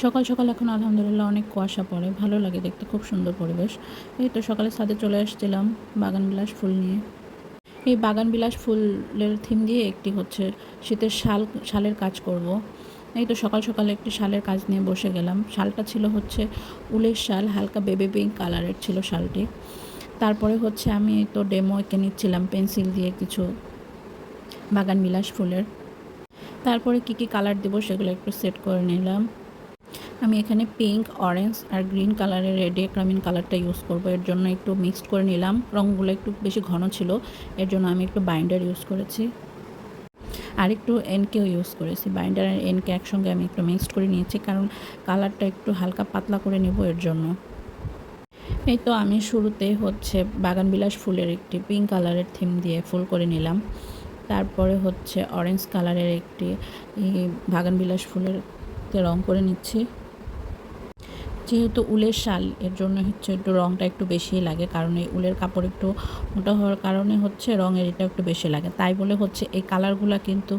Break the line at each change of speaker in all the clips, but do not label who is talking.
সকাল সকাল এখন আলহামদুলিল্লাহ অনেক কুয়াশা পড়ে, ভালো লাগে দেখতে, খুব সুন্দর পরিবেশ। এই তো সকালে ছাদে চলে আসছিলাম বাগানবিলাস ফুল নিয়ে। এই বাগানবিলাস ফুলের থিম দিয়ে একটি হচ্ছে শীতের শালের কাজ করব। এই তো সকাল সকালে একটি শালের কাজ নিয়ে বসে গেলাম। শালটা ছিল হচ্ছে উলের শাল, হালকা বেবি পিঙ্ক কালারের ছিল শালটি। তারপরে হচ্ছে আমি তো ডেমো এঁকে নিচ্ছিলাম পেন্সিল দিয়ে কিছু বাগানবিলাস ফুলের। তারপরে কী কালার দেবো সেগুলো একটু সেট করে নিলাম। আমি এখানে পিঙ্ক, অরেঞ্জ আর গ্রিন কালারের রেডিয়াক্রামিন কালারটা ইউজ করব। এর জন্য একটু মিক্সড করে নিলাম। রঙগুলো একটু বেশি ঘন ছিল, এর জন্য আমি একটু বাইন্ডার ইউজ করেছি, আর একটু এনকেও ইউজ করেছি। বাইন্ডার আর এনকে একসঙ্গে আমি একটু মিক্সড করে নিয়েছি, কারণ কালারটা একটু হালকা পাতলা করে নেব এর জন্য। এই তো আমি শুরুতে হচ্ছে বাগানবিলাস ফুলের একটি পিঙ্ক কালারের থিম দিয়ে ফুল করে নিলাম। তারপরে হচ্ছে অরেঞ্জ কালারের একটি বাগানবিলাস ফুলের রং করে নিচ্ছি। যেহেতু উলের শাল, এর জন্য হচ্ছে একটু রঙটা একটু বেশিই লাগে, কারণ এই উলের কাপড় একটু মোটা হওয়ার কারণে হচ্ছে রঙের এটা একটু বেশি লাগে। তাই বলে হচ্ছে এই কালারগুলো কিন্তু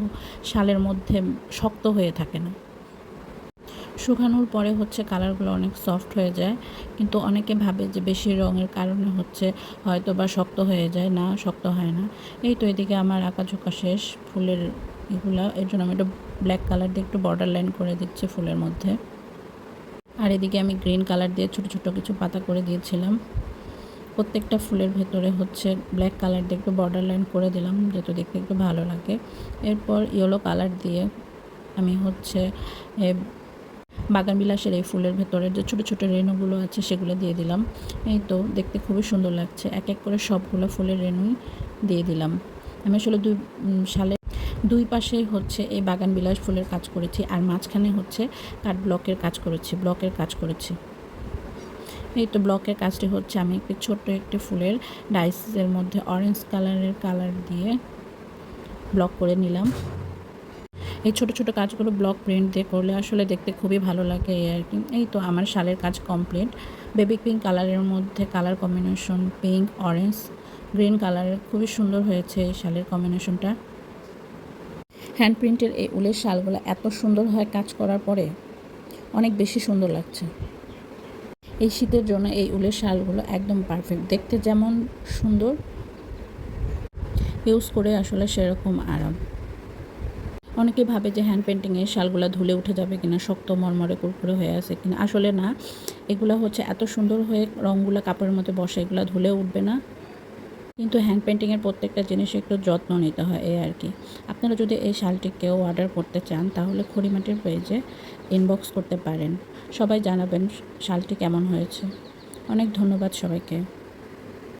শালের মধ্যে শক্ত হয়ে থাকে না। শুকানোর পরে হচ্ছে কালারগুলো অনেক সফট হয়ে যায়, কিন্তু অনেকে ভাবে যে বেশি রঙের কারণে হচ্ছে হয়তো বা শক্ত হয়ে যায়, না, শক্ত হয় না। এই তো এদিকে আমার আঁকাঝোঁকা শেষ ফুলের এগুলা। এর জন্য আমি একটু ব্ল্যাক কালার দিয়ে একটু বর্ডার লাইন করে দিচ্ছি ফুলের মধ্যে। আর এদিকে আমি গ্রিন কালার দিয়ে ছোটো ছোটো কিছু পাতা করে দিয়েছিলাম। প্রত্যেকটা ফুলের ভেতরে হচ্ছে ব্ল্যাক কালার দিয়ে একটু বর্ডার লাইন করে দিলাম, যেটা দেখতে একটু ভালো লাগে। এরপর ইয়েলো কালার দিয়ে আমি হচ্ছে বাগানবিলাসের এই ফুলের ভেতরে যে ছোটো ছোটো রেণুগুলো আছে সেগুলো দিয়ে দিলাম। এই তো দেখতে খুবই সুন্দর লাগছে। এক এক করে সবগুলো ফুলের রেণুই দিয়ে দিলাম। আমি আসলে দুই পাশেই হচ্ছে এই বাগানবিলাস ফুলের কাজ করেছি, আর মাঝখানে হচ্ছে কাঠ ব্লকের কাজ করেছি। এই তো ব্লকের কাজটি হচ্ছে আমি একটি ছোট্ট একটি ফুলের ডাইসের মধ্যে অরেঞ্জ কালারের কালার দিয়ে ব্লক করে নিলাম। এই ছোটো ছোটো কাজগুলো ব্লক প্রিন্ট দিয়ে করলে আসলে দেখতে খুবই ভালো লাগে এই আর কি। এই তো আমার শালের কাজ কমপ্লিট। বেবি পিঙ্ক কালারের মধ্যে colour combination pink, orange, green কালারের, খুবই সুন্দর হয়েছে এই শালের কম্বিনেশনটা। হ্যান্ড প্রিন্টের এই উলের শালগুলো এত সুন্দর হয় কাজ করার পরে, অনেক বেশি সুন্দর লাগছে। এই শীতের জন্য এই উলের শালগুলো একদম পারফেক্ট, দেখতে যেমন সুন্দর, ইউজ করে আসলে সেরকম আরাম। অনেকে ভাবে যে হ্যান্ড পেন্টিংয়ের শালগুলো ধুলে উঠে যাবে কিনা, শক্ত মরমরে কুরকুরে হয়ে আছে কিনা। আসলে না, এগুলো হচ্ছে এত সুন্দর হয়ে রঙগুলো কাপড়ের মধ্যে বসে, এগুলো ধুলে উঠবে না। কিন্তু হ্যান্ড পেন্টিংয়ের প্রত্যেকটা জিনিস একটু যত্ন নিতে হয় এই আর কি। আপনারা যদি এই শালটি কেউ অর্ডার করতে চান তাহলে খড়িমাটির পেজে ইনবক্স করতে পারেন। সবাই জানাবেন শালটি কেমন হয়েছে। অনেক ধন্যবাদ সবাইকে।